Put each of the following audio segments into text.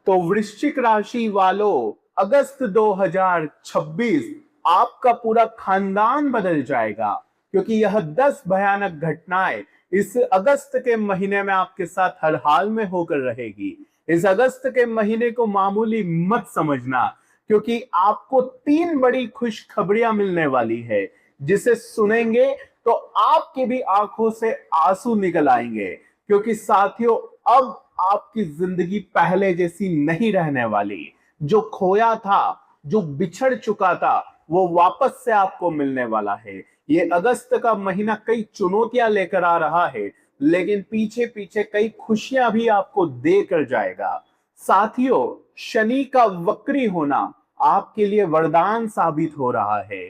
तो वृश्चिक राशि वालों, अगस्त 2026 आपका पूरा खानदान बदल जाएगा, क्योंकि यह 10 भयानक घटनाएं इस अगस्त के महीने में आपके साथ हर हाल में होकर रहेगी। इस अगस्त के महीने को मामूली मत समझना, क्योंकि आपको 3 बड़ी खुशखबरियां मिलने वाली है, जिसे सुनेंगे तो आपकी भी आंखों से आंसू निकल आएंगे। क्योंकि साथियों, अब आपकी जिंदगी पहले जैसी नहीं रहने वाली। जो खोया था, जो बिछड़ चुका था, वो वापस से आपको मिलने वाला है। ये अगस्त का महीना कई चुनौतियां लेकर आ रहा है, लेकिन पीछे पीछे कई खुशियां भी आपको देकर जाएगा। साथियों, शनि का वक्री होना आपके लिए वरदान साबित हो रहा है।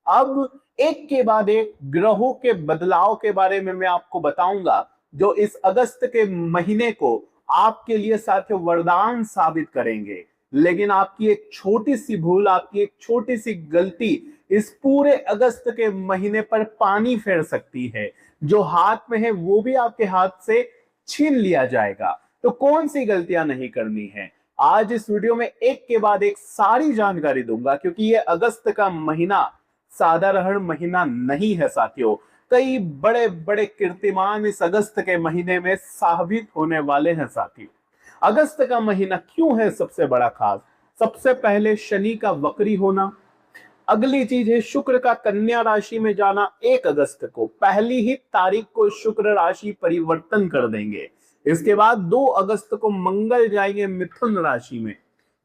अब एक के बाद एक ग्रहों के बदलाव के बारे में मैं आपको बताऊंगा, जो इस अगस्त के महीने को आपके लिए साथियों वरदान साबित करेंगे। लेकिन आपकी एक छोटी सी भूल, आपकी एक छोटी सी गलती इस पूरे अगस्त के महीने पर पानी फेर सकती है। जो हाथ में है वो भी आपके हाथ से छीन लिया जाएगा। तो कौन सी गलतियां नहीं करनी है, आज इस वीडियो में एक के बाद एक सारी जानकारी दूंगा, क्योंकि ये अगस्त का महीना साधारण महीना नहीं है साथियों। कई बड़े बड़े कीर्तिमान इस अगस्त के महीने में साबित होने वाले हैं साथियों। अगस्त का महीना क्यों है सबसे बड़ा खास? सबसे पहले शनि का वक्री होना, अगली चीज है शुक्र का कन्या राशि में जाना। 1 अगस्त को पहली ही तारीख को शुक्र राशि परिवर्तन कर देंगे। इसके बाद 2 अगस्त को मंगल जाएंगे मिथुन राशि में।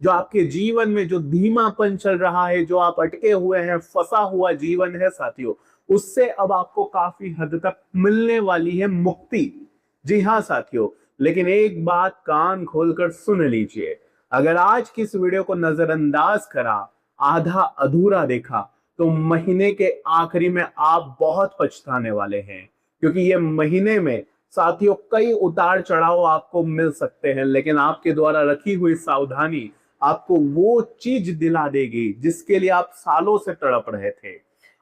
जो आपके जीवन में जो धीमापन चल रहा है, जो आप अटके हुए हैं, फंसा हुआ जीवन है साथियों, उससे अब आपको काफी हद तक मिलने वाली है मुक्ति। जी हाँ साथियों, लेकिन एक बात कान खोलकर सुन लीजिए। अगर आज की इस वीडियो को नजरअंदाज करा, आधा अधूरा देखा, तो महीने के आखिरी में आप बहुत पछताने वाले हैं। क्योंकि ये महीने में साथियों कई उतार चढ़ाव आपको मिल सकते हैं, लेकिन आपके द्वारा रखी हुई सावधानी आपको वो चीज दिला देगी जिसके लिए आप सालों से तड़प रहे थे।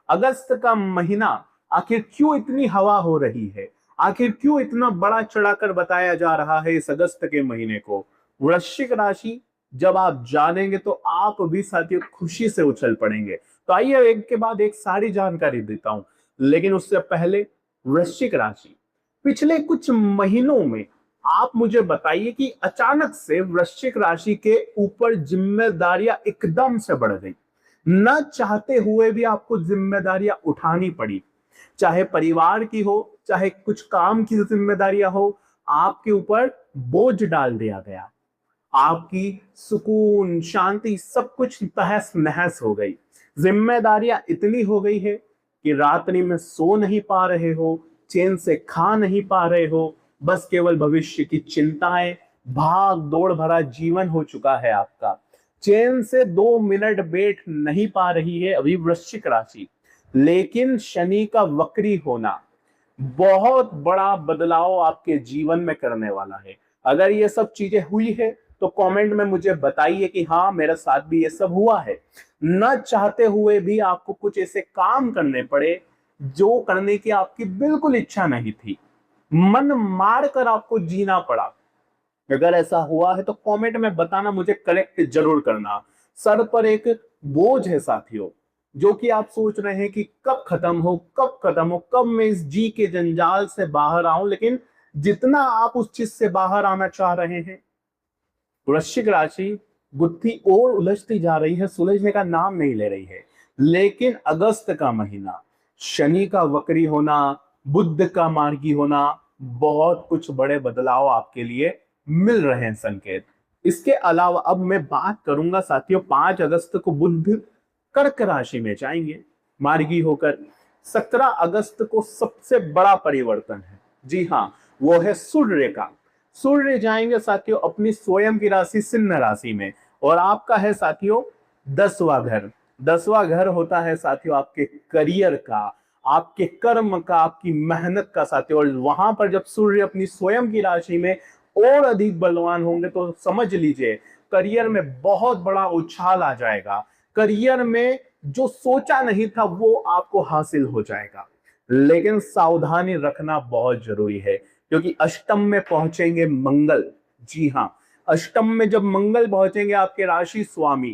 अगस्त का महीना आखिर क्यों इतनी हवा हो रही है, आखिर क्यों इतना बड़ा चढ़ाकर बताया जा रहा है इस अगस्त के महीने को? वृश्चिक राशि जब आप जानेंगे तो आप भी साथियों खुशी से उछल पड़ेंगे। तो आइए एक के बाद एक सारी जानकारी देता हूं, लेकिन उससे पहले वृश्चिक राशि, पिछले कुछ महीनों में आप मुझे बताइए कि अचानक से वृश्चिक राशि के ऊपर जिम्मेदारियां एकदम से बढ़ गई। न चाहते हुए भी आपको जिम्मेदारियां उठानी पड़ी, चाहे परिवार की हो, चाहे कुछ काम की जिम्मेदारियां हो, आपके ऊपर बोझ डाल दिया गया। आपकी सुकून, शांति सब कुछ तहस नहस हो गई। जिम्मेदारियां इतनी हो गई है कि रात्रि में सो नहीं पा रहे हो, चैन से खा नहीं पा रहे हो, बस केवल भविष्य की चिंताएं, भाग दौड़ भरा जीवन हो चुका है आपका। चैन से 2 मिनट बैठ नहीं पा रही है अभी वृश्चिक राशि। लेकिन शनि का वक्री होना बहुत बड़ा बदलाव आपके जीवन में करने वाला है। अगर ये सब चीजें हुई है तो कमेंट में मुझे बताइए कि हाँ, मेरे साथ भी ये सब हुआ है। न चाहते हुए भी आपको कुछ ऐसे काम करने पड़े जो करने की आपकी बिल्कुल इच्छा नहीं थी, मन मार कर आपको जीना पड़ा। अगर ऐसा हुआ है तो कमेंट में बताना, मुझे करेक्ट जरूर करना। सर पर एक बोझ है साथियों, जो कि आप सोच रहे हैं कि कब खत्म हो, कब खत्म हो, कब मैं इस जी के जंजाल से बाहर आऊं। लेकिन जितना आप उस चीज से बाहर आना चाह रहे हैं, वृश्चिक राशि गुत्थी और उलझती जा रही है, सुलझने का नाम नहीं ले रही है। लेकिन अगस्त का महीना, शनि का वक्री होना, बुध का मार्गी होना, बहुत कुछ बड़े बदलाव आपके लिए मिल रहे हैं संकेत। इसके अलावा अब मैं बात करूंगा साथियों, 5 अगस्त को बुध कर्क राशि में जाएंगे मार्गी होकर। 17 अगस्त को सबसे बड़ा परिवर्तन है। जी हाँ, वो है सूर्य का। सूर्य जाएंगे साथियों अपनी स्वयं की राशि सिंह राशि में, और आपका है साथियों 10वां घर। 10वां घर होता है साथियों आपके करियर का, आपके कर्म का, आपकी मेहनत का साथियों। और वहां पर जब सूर्य अपनी स्वयं की राशि में और अधिक बलवान होंगे तो समझ लीजिए करियर में बहुत बड़ा उछाल आ जाएगा। करियर में जो सोचा नहीं था वो आपको हासिल हो जाएगा। लेकिन सावधानी रखना बहुत जरूरी है, क्योंकि अष्टम में पहुंचेंगे मंगल। जी हाँ, अष्टम में जब मंगल पहुंचेंगे आपके राशि स्वामी,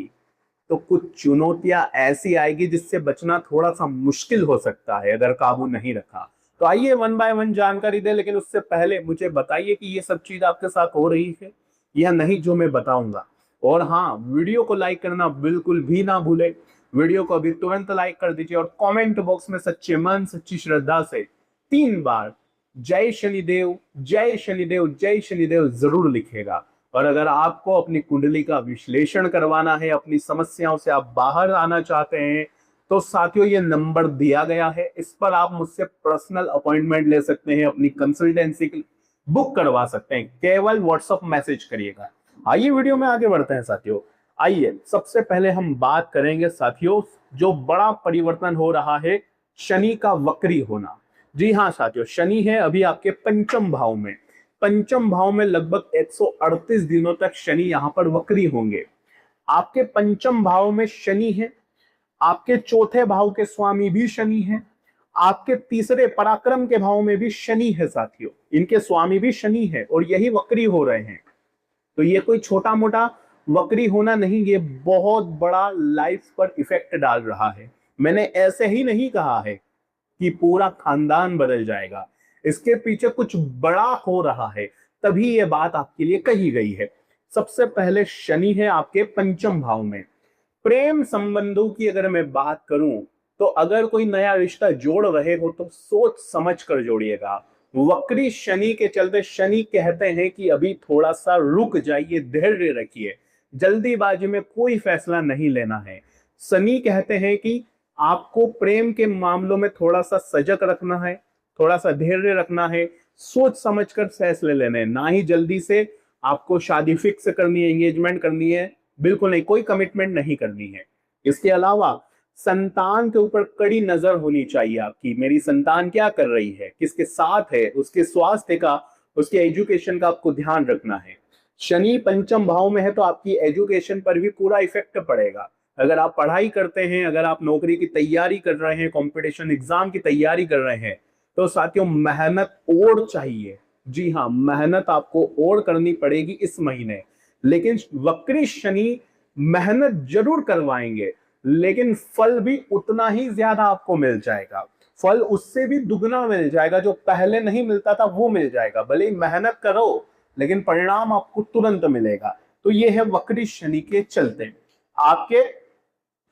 तो कुछ चुनौतियां ऐसी आएगी जिससे बचना थोड़ा सा मुश्किल हो सकता है अगर काबू नहीं रखा। तो आइए वन बाय वन जानकारी दे, लेकिन उससे पहले मुझे बताइए कि ये सब चीज आपके साथ हो रही है या नहीं जो मैं बताऊंगा। और हाँ, वीडियो को लाइक करना बिल्कुल भी ना भूले। वीडियो को अभी तुरंत लाइक कर दीजिए और कमेंट बॉक्स में सच्चे मन सच्ची श्रद्धा से 3 बार जय शनिदेव जय शनिदेव जय शनिदेव जरूर लिखेगा। और अगर आपको अपनी कुंडली का विश्लेषण करवाना है, अपनी समस्याओं से आप बाहर आना चाहते हैं, तो साथियों ये नंबर दिया गया है, इस पर आप मुझसे पर्सनल अपॉइंटमेंट ले सकते हैं, अपनी कंसल्टेंसी बुक करवा सकते हैं। केवल व्हाट्सएप मैसेज करिएगा। आइए वीडियो में आगे बढ़ते हैं साथियों। आइए सबसे पहले हम बात करेंगे साथियों, जो बड़ा परिवर्तन हो रहा है शनि का वक्री होना। जी हाँ साथियों, शनि है अभी आपके पंचम भाव में। पंचम भाव में लगभग 138 दिनों तक शनि यहां पर वक्री होंगे। आपके पंचम भाव में शनि है, आपके चौथे भाव के स्वामी भी शनि है, आपके तीसरे पराक्रम के भाव में भी शनि है साथियों, इनके स्वामी भी शनि है और यही वक्री हो रहे हैं। तो ये कोई छोटा मोटा वक्री होना नहीं, ये बहुत बड़ा लाइफ पर इफेक्ट डाल रहा है। मैंने ऐसे ही नहीं कहा है कि पूरा खानदान बदल जाएगा, इसके पीछे कुछ बड़ा हो रहा है, तभी ये बात आपके लिए कही गई है। सबसे पहले शनि है आपके पंचम भाव में। प्रेम संबंधों की अगर मैं बात करूं, तो अगर कोई नया रिश्ता जोड़ रहे हो तो सोच समझ कर जोड़िएगा। वक्री शनि के चलते शनि कहते हैं कि अभी थोड़ा सा रुक जाइए, धैर्य रखिए, जल्दीबाजी में कोई फैसला नहीं लेना है। शनि कहते हैं कि आपको प्रेम के मामलों में थोड़ा सा सजग रखना है, थोड़ा सा धैर्य रखना है, सोच समझकर फैसले लेने हैं। ना ही जल्दी से आपको शादी फिक्स करनी है, एंगेजमेंट करनी है, बिल्कुल नहीं, कोई कमिटमेंट नहीं करनी है। इसके अलावा संतान के ऊपर कड़ी नजर होनी चाहिए आपकी, मेरी संतान क्या कर रही है, किसके साथ है, उसके स्वास्थ्य का, उसके एजुकेशन का आपको ध्यान रखना है। शनि पंचम भाव में है तो आपकी एजुकेशन पर भी पूरा इफेक्ट पड़ेगा। अगर आप पढ़ाई करते हैं, अगर आप नौकरी की तैयारी कर रहे हैं, कंपटीशन एग्जाम की तैयारी कर रहे हैं, तो साथियों मेहनत और चाहिए। जी हाँ, मेहनत आपको और करनी पड़ेगी इस महीने। लेकिन वक्री शनि मेहनत जरूर करवाएंगे, लेकिन फल भी उतना ही ज्यादा आपको मिल जाएगा। फल उससे भी दुगना मिल जाएगा, जो पहले नहीं मिलता था वो मिल जाएगा। भले ही मेहनत करो, लेकिन परिणाम आपको तुरंत मिलेगा। तो ये है वक्री शनि के चलते। आपके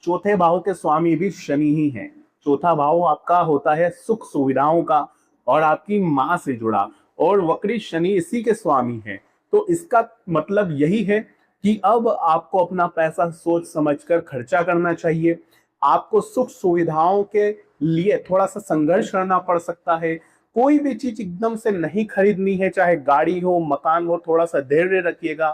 चौथे भाव के स्वामी भी शनि ही हैं। चौथा भाव आपका होता है सुख सुविधाओं का और आपकी मां से जुड़ा, और वक्री शनि इसी के स्वामी है। तो इसका मतलब यही है कि अब आपको अपना पैसा सोच समझकर खर्चा करना चाहिए। आपको सुख सुविधाओं के लिए थोड़ा सा संघर्ष करना पड़ सकता है। कोई भी चीज एकदम से नहीं खरीदनी है, चाहे गाड़ी हो, मकान हो, थोड़ा सा धैर्य रखिएगा।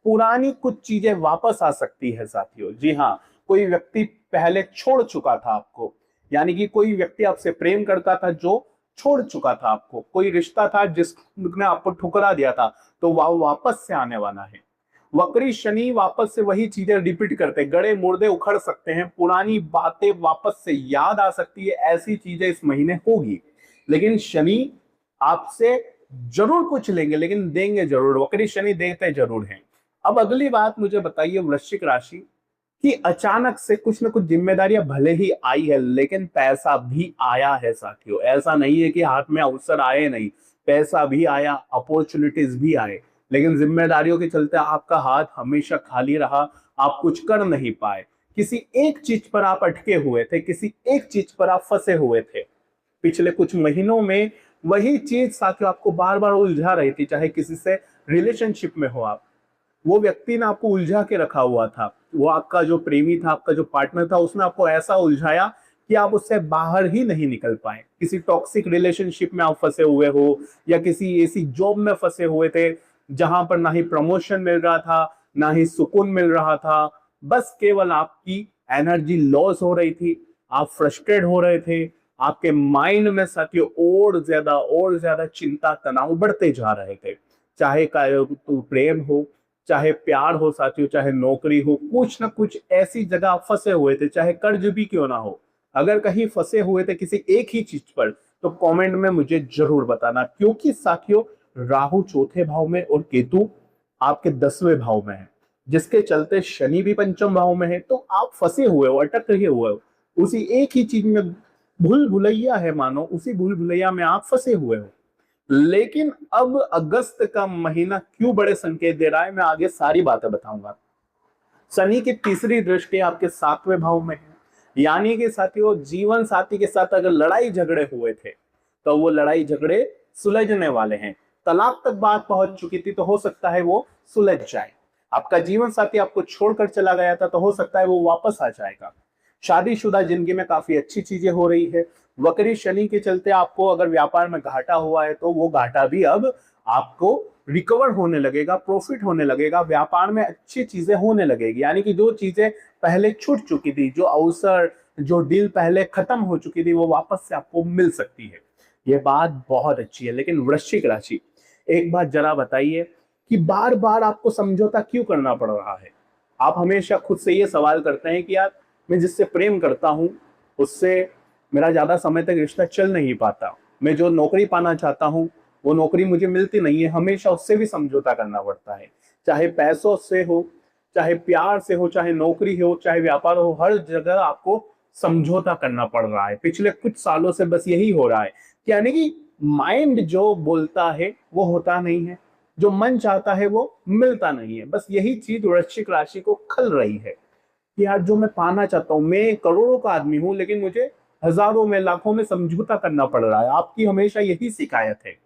पुरानी कुछ चीजें वापस आ सकती है साथियों। जी हाँ, कोई व्यक्ति पहले छोड़ चुका था आपको, यानी कि कोई व्यक्ति आपसे प्रेम करता था जो छोड़ चुका था आपको, कोई रिश्ता था जिसने आपको ठुकरा दिया था, तो वह वापस से आने वाला है। वक्री शनि वापस से वही चीजें रिपीट करते, गड़े मुर्दे उखड़ सकते हैं, पुरानी बातें वापस से याद आ सकती है, ऐसी चीजें इस महीने होगी। लेकिन शनि आपसे जरूर कुछ लेंगे, लेकिन देंगे जरूर। वक्री शनि देते जरूर हैं। अब अगली बात मुझे बताइए वृश्चिक राशि कि अचानक से कुछ ना कुछ जिम्मेदारियां भले ही आई है, लेकिन पैसा भी आया है साथियों। ऐसा नहीं है कि हाथ में अवसर आए नहीं, पैसा भी आया, अपॉर्चुनिटीज भी आए, लेकिन जिम्मेदारियों के चलते आपका हाथ हमेशा खाली रहा, आप कुछ कर नहीं पाए। किसी एक चीज पर आप अटके हुए थे, किसी एक चीज पर आप फंसे हुए थे। पिछले कुछ महीनों में वही चीज साथियों आपको बार बार उलझा रही थी। चाहे किसी से रिलेशनशिप में हो आप, वो व्यक्ति ने आपको उलझा के रखा हुआ था, वो आपका जो प्रेमी था, आपका जो पार्टनर था, उसने आपको ऐसा उलझाया कि आप उससे बाहर ही नहीं निकल पाए। किसी टॉक्सिक रिलेशनशिप में आप फंसे हुए हो, या किसी ऐसी जॉब में फंसे हुए थे जहां पर ना ही प्रमोशन मिल रहा था, ना ही सुकून मिल रहा था, बस केवल आपकी एनर्जी लॉस हो रही थी, आप फ्रस्ट्रेट हो रहे थे, आपके माइंड में साथियों और ज्यादा चिंता तनाव बढ़ते जा रहे थे। चाहे प्रेम हो, चाहे प्यार हो साथियों, चाहे नौकरी हो, कुछ ना कुछ ऐसी जगह आप फंसे हुए थे, चाहे कर्ज भी क्यों ना हो। अगर कहीं फंसे हुए थे किसी एक ही चीज पर, तो कमेंट में मुझे जरूर बताना, क्योंकि साथियों राहु चौथे भाव में और केतु आपके 10वें भाव में है, जिसके चलते शनि भी पंचम भाव में है। तो आप फंसे हुए हो, अटक रहे हुए हो उसी एक ही चीज में, भूल भुलैया है मानो, उसी भूल भुलैया में आप फंसे हुए हो। लेकिन अब अगस्त का महीना क्यों बड़े संकेत दे रहा है, मैं आगे सारी बातें बताऊंगा। शनि की तीसरी दृष्टि आपके 7वें भाव में है, यानी कि साथियों जीवन साथी के साथ अगर लड़ाई झगड़े हुए थे तो वो लड़ाई झगड़े सुलझने वाले हैं। तलाक तक बात पहुंच चुकी थी तो हो सकता है वो सुलझ जाए। आपका जीवन साथी आपको छोड़कर चला गया था तो हो सकता है वो वापस आ जाएगा। शादीशुदा जिंदगी में काफी अच्छी चीजें हो रही है। वक्री शनि के चलते आपको अगर व्यापार में घाटा हुआ है तो वो घाटा भी अब आपको रिकवर होने लगेगा, प्रॉफिट होने लगेगा, व्यापार में अच्छी चीजें होने लगेगी। यानी कि जो चीजें पहले छूट चुकी थी, जो अवसर, जो डील पहले खत्म हो चुकी थी, वो वापस से आपको मिल सकती है। ये बात बहुत अच्छी है। लेकिन वृश्चिक राशि, एक बात जरा बताइए कि बार बार आपको समझौता क्यों करना पड़ रहा है? आप हमेशा खुद से ये सवाल करते हैं कि यार मैं जिससे प्रेम करता हूं उससे मेरा ज्यादा समय तक रिश्ता चल नहीं पाता, मैं जो नौकरी पाना चाहता हूं वो नौकरी मुझे मिलती नहीं है, हमेशा उससे भी समझौता करना पड़ता है। चाहे पैसों से हो, चाहे प्यार से हो, चाहे नौकरी हो, चाहे व्यापार हो, हर जगह आपको समझौता करना पड़ रहा है। पिछले कुछ सालों से बस यही हो रहा है, यानी कि माइंड जो बोलता है वो होता नहीं है, जो मन चाहता है वो मिलता नहीं है। बस यही चीज वृश्चिक राशि को खल रही है कि यार जो मैं पाना चाहता हूं, मैं करोड़ों का आदमी हूं लेकिन मुझे हजारों में, लाखों में समझौता करना पड़ रहा है। आपकी हमेशा यही शिकायत है।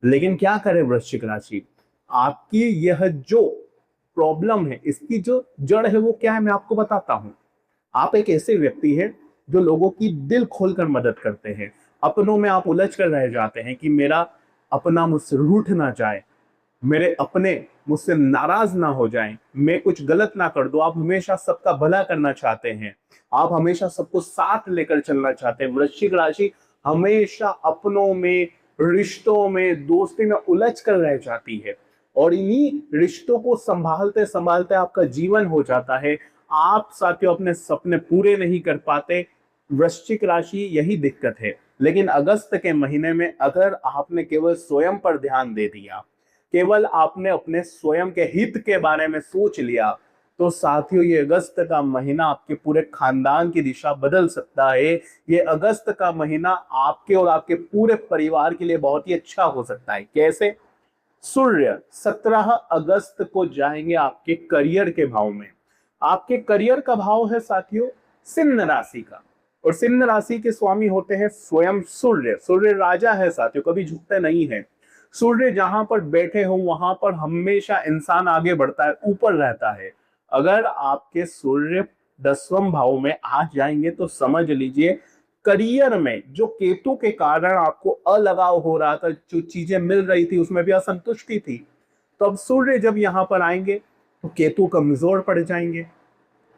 लेकिन क्या करे वृश्चिक राशि, आपकी यह जो प्रॉब्लम है इसकी जो जड़ है वो क्या है मैं आपको बताता हूं। आप एक ऐसे व्यक्ति हैं जो लोगों की दिल खोलकर मदद करते हैं। अपनों में आप उलझ कर रह जाते हैं कि मेरा अपना मुझसे रूठ ना जाए, मेरे अपने मुझसे नाराज ना हो जाएं, मैं कुछ गलत ना कर दूं। आप हमेशा सबका भला करना चाहते हैं, आप हमेशा सबको साथ लेकर चलना चाहते हैं। वृश्चिक राशि हमेशा अपनों में, रिश्तों में, दोस्ती में उलझ कर रह जाती है और इन्हीं रिश्तों को संभालते संभालते आपका जीवन हो जाता है। आप साथियों अपने सपने पूरे नहीं कर पाते। वृश्चिक राशि यही दिक्कत है। लेकिन अगस्त के महीने में अगर आपने केवल स्वयं पर ध्यान दे दिया, केवल आपने अपने स्वयं के हित के बारे में सोच लिया, तो साथियों ये अगस्त का महीना आपके पूरे खानदान की दिशा बदल सकता है। ये अगस्त का महीना आपके और आपके पूरे परिवार के लिए बहुत ही अच्छा हो सकता है। कैसे? सूर्य 17 अगस्त को जाएंगे आपके करियर के भाव में। आपके करियर का भाव है साथियों सिंह राशि का, और सिंह राशि के स्वामी होते हैं स्वयं सूर्य। सूर्य राजा है साथियों, कभी झुकते नहीं है। सूर्य जहां पर बैठे हो वहां पर हमेशा इंसान आगे बढ़ता है, ऊपर रहता है। अगर आपके सूर्य 10वें भाव में आ जाएंगे तो समझ लीजिए करियर में जो केतु के कारण आपको अलगाव हो रहा था, जो चीजें मिल रही थी उसमें भी असंतुष्टि थी, तो अब सूर्य जब यहां पर आएंगे तो केतु कमजोर पड़ जाएंगे।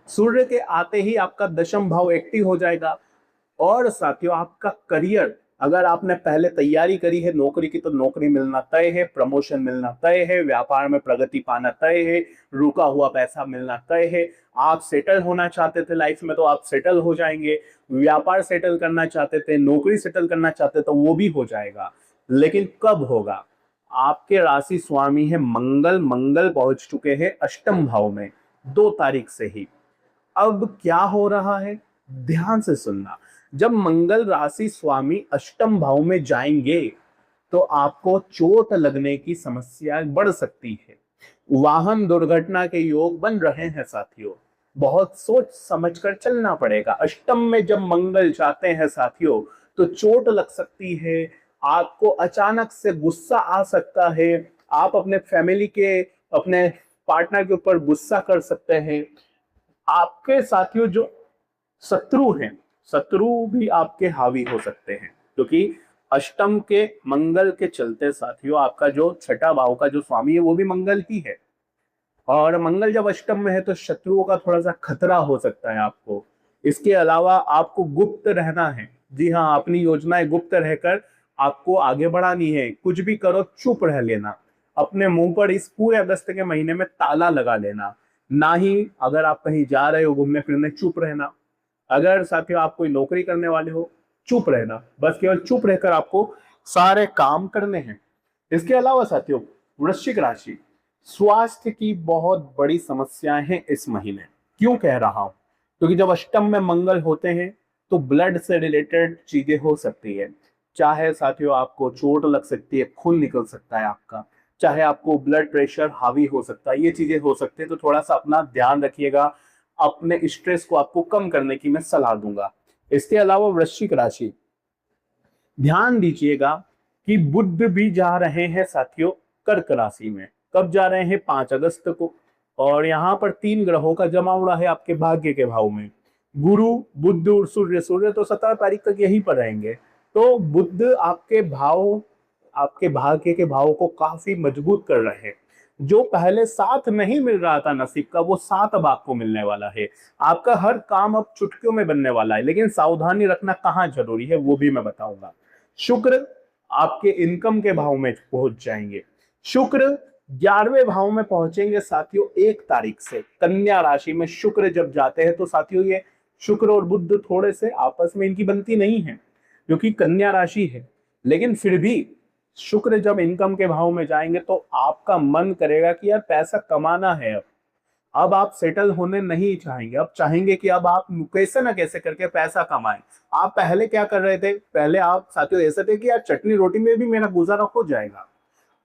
सूर्य के आते ही आपका 10वां भाव एक्टिव हो जाएगा। और साथियों आपका करियर, अगर आपने पहले तैयारी करी है नौकरी की तो नौकरी मिलना तय है, प्रमोशन मिलना तय है, व्यापार में प्रगति पाना तय है, रुका हुआ पैसा मिलना तय है। आप सेटल होना चाहते थे लाइफ में तो आप सेटल हो जाएंगे, व्यापार सेटल करना चाहते थे, नौकरी सेटल करना चाहते तो वो भी हो जाएगा। लेकिन कब होगा? आपके राशि स्वामी है मंगल, मंगल पहुंच चुके हैं 8वें भाव में 2 तारीख से ही। अब क्या हो रहा है, ध्यान से सुनना। जब मंगल राशि स्वामी 8वें भाव में जाएंगे तो आपको चोट लगने की समस्या बढ़ सकती है। वाहन दुर्घटना के योग बन रहे हैं साथियों, बहुत सोच समझकर चलना पड़ेगा। अष्टम में जब मंगल जाते हैं साथियों तो चोट लग सकती है, आपको अचानक से गुस्सा आ सकता है, आप अपने फैमिली के, अपने पार्टनर के ऊपर गुस्सा कर सकते हैं। आपके साथियों जो शत्रु हैं, शत्रु भी आपके हावी हो सकते हैं, क्योंकि अष्टम के मंगल के चलते साथियों आपका जो 6ठा भाव का जो स्वामी है वो भी मंगल ही है। और मंगल जब अष्टम में है तो शत्रुओं का थोड़ा सा खतरा हो सकता है आपको। इसके अलावा आपको गुप्त रहना है। जी हाँ, अपनी योजनाएं गुप्त रहकर आपको आगे बढ़ानी है। कुछ भी करो चुप रह लेना, अपने मुंह पर इस पूरे अगस्त के महीने में ताला लगा लेना। ना ही अगर आप कहीं जा रहे हो घूमने फिरने, चुप रहना। अगर साथियों आप कोई नौकरी करने वाले हो, चुप रहना, बस केवल चुप रहकर आपको सारे काम करने हैं। इसके अलावा साथियों वृश्चिक राशि, स्वास्थ्य की बहुत बड़ी समस्याएं हैं इस महीने। क्यों कह रहा हूं? क्योंकि जब अष्टम में मंगल होते हैं तो ब्लड से रिलेटेड चीजें हो सकती है। चाहे साथियों आपको चोट लग सकती है, खून निकल सकता है आपका, चाहे आपको ब्लड प्रेशर हावी हो सकता है, ये चीजें हो सकती है। तो थोड़ा सा अपना ध्यान रखिएगा, अपने स्ट्रेस को आपको कम करने की मैं सलाह दूंगा। इसके अलावा वृश्चिक राशि, ध्यान दीजिएगा कि बुध भी जा रहे हैं साथियों कर्क राशि में। कब जा रहे हैं? 5 अगस्त को। और यहाँ पर 3 ग्रहों का जमावड़ा है आपके भाग्य के भाव में, गुरु, बुध और सूर्य। सूर्य तो 17 तारीख तक यहीं पर रहेंगे। तो बुध आपके भाव, आपके भाग्य के भाव को काफी मजबूत कर रहे हैं। जो पहले साथ नहीं मिल रहा था नसीब का, वो साथ अब आपको मिलने वाला है। आपका हर काम अब चुटकियों में बनने वाला है। लेकिन सावधानी रखना कहाँ जरूरी है वो भी मैं बताऊंगा। शुक्र आपके इनकम के भाव में पहुंच जाएंगे। शुक्र 11वें भाव में पहुंचेंगे साथियों 1 तारीख से। कन्या राशि में शुक्र जब जाते हैं तो साथियों ये शुक्र और बुध थोड़े से आपस में इनकी बनती नहीं है, क्योंकि कन्या राशि है। लेकिन फिर भी शुक्र जब इनकम के भाव में जाएंगे तो आपका मन करेगा कि यार पैसा कमाना है। अब आप सेटल होने नहीं चाहेंगे, अब चाहेंगे कि अब आप कैसे ना कैसे करके पैसा कमाएं। आप पहले क्या कर रहे थे? पहले आप साथियों ऐसे थे कि यार चटनी रोटी में भी मेरा गुजारा हो जाएगा।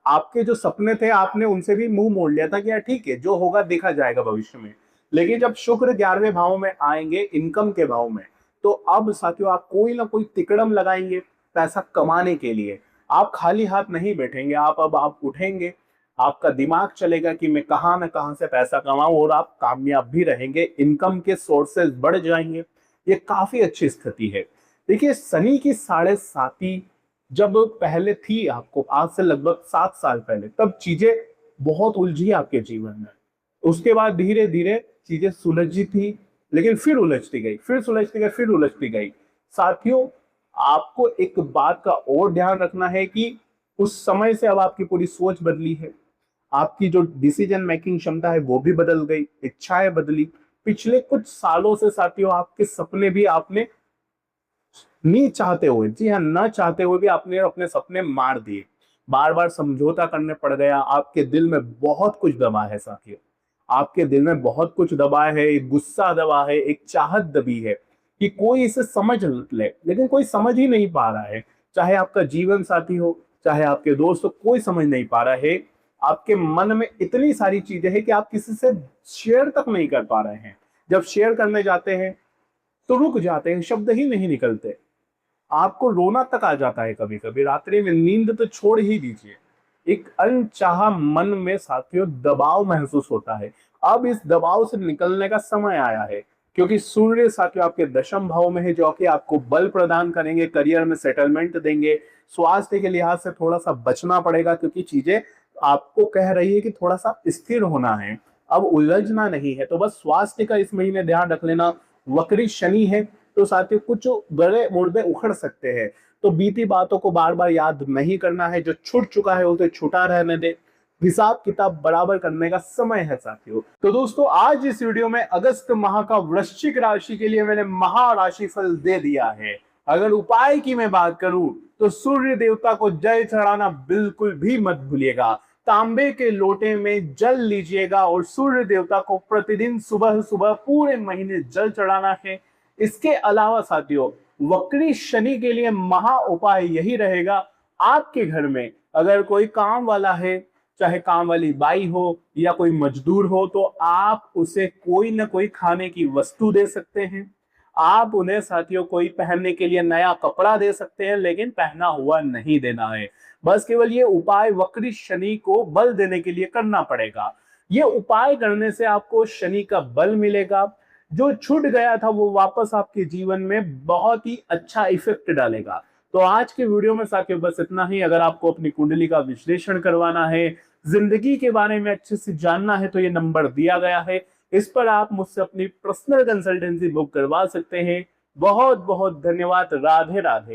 आपके जो सपने थे आपने उनसे भी मुंह मोड़ लिया था कि यार ठीक है, जो होगा देखा जाएगा भविष्य में। लेकिन जब शुक्र 11वें भाव में आएंगे इनकम के भाव में, तो अब साथियों आप कोई ना कोई तिकड़म लगाएंगे पैसा कमाने के लिए। आप खाली हाथ नहीं बैठेंगे। अब आप उठेंगे, आपका दिमाग चलेगा कि मैं कहाँ न कहाँ से पैसा कमाऊं, और आप कामयाब भी रहेंगे। इनकम के सोर्सेज बढ़ जाएंगे। ये काफी अच्छी स्थिति है। देखिए, शनि की 7.5 जब पहले थी आपको, आज से लगभग 7 साल पहले, तब चीजें बहुत उलझी आपके जीवन में। उसके बाद धीरे धीरे चीजें सुलझी थी, लेकिन फिर उलझती गई, फिर सुलझती गई, फिर उलझती गई। साथियों, आपको एक बात का और ध्यान रखना है कि उस समय से अब आपकी पूरी सोच बदली है। आपकी जो डिसीजन मेकिंग क्षमता है वो भी बदल गई, इच्छाएं बदली। पिछले कुछ सालों से साथियों आपके सपने भी आपने नहीं चाहते हुए, जी हाँ, ना चाहते हुए भी आपने अपने सपने मार दिए। बार बार समझौता करने पड़ गया। आपके दिल में बहुत कुछ दबा है साथियों, आपके दिल में बहुत कुछ दबा है। एक गुस्सा दबा है, एक चाहत दबी है कि कोई इसे समझ ले, लेकिन कोई समझ ही नहीं पा रहा है। चाहे आपका जीवन साथी हो, चाहे आपके दोस्त हो, कोई समझ नहीं पा रहा है। आपके मन में इतनी सारी चीजें हैं कि आप किसी से शेयर तक नहीं कर पा रहे हैं। जब शेयर करने जाते हैं तो रुक जाते हैं, शब्द ही नहीं निकलते। आपको रोना तक आ जाता है कभी कभी रात्रि में, नींद तो छोड़ ही दीजिए। एक अनचाहा मन में साथियों दबाव महसूस होता है। अब इस दबाव से निकलने का समय आया है, क्योंकि सूर्य साथियों आपके 10वें भाव में है, जो कि आपको बल प्रदान करेंगे, करियर में सेटलमेंट देंगे। स्वास्थ्य के लिहाज से थोड़ा सा बचना पड़ेगा, क्योंकि चीजें आपको कह रही है कि थोड़ा सा स्थिर होना है, अब उलझना नहीं है। तो बस स्वास्थ्य का इस महीने ध्यान रख लेना। वक्री शनि है तो साथियों कुछ बड़े मुर्दे उखड़ सकते हैं। तो बीती बातों को बार बार याद नहीं करना है, जो छूट चुका है उसे छुटा रहने दे। हिसाब किताब बराबर करने का समय है साथियों। तो दोस्तों, आज इस वीडियो में अगस्त माह का वृश्चिक राशि के लिए मैंने महाराशि फल दे दिया है। अगर उपाय की मैं बात करूं तो सूर्य देवता को जल चढ़ाना बिल्कुल भी मत भूलिएगा। तांबे के लोटे में जल लीजिएगा और सूर्य देवता को प्रतिदिन सुबह सुबह पूरे महीने जल चढ़ाना है। इसके अलावा साथियों, वक्री शनि के लिए महा उपाय यही रहेगा। आपके घर में अगर कोई काम वाला है, चाहे काम वाली बाई हो या कोई मजदूर हो, तो आप उसे कोई ना कोई खाने की वस्तु दे सकते हैं। आप उन्हें साथियों कोई पहनने के लिए नया कपड़ा दे सकते हैं, लेकिन पहना हुआ नहीं देना है। बस केवल ये उपाय वक्री शनि को बल देने के लिए करना पड़ेगा। ये उपाय करने से आपको शनि का बल मिलेगा। जो छूट गया था वो वापस आपके जीवन में बहुत ही अच्छा इफेक्ट डालेगा। तो आज के वीडियो में साथियों बस इतना ही। अगर आपको अपनी कुंडली का विश्लेषण करवाना है, जिंदगी के बारे में अच्छे से जानना है, तो ये नंबर दिया गया है, इस पर आप मुझसे अपनी पर्सनल कंसल्टेंसी बुक करवा सकते हैं। बहुत बहुत धन्यवाद। राधे राधे।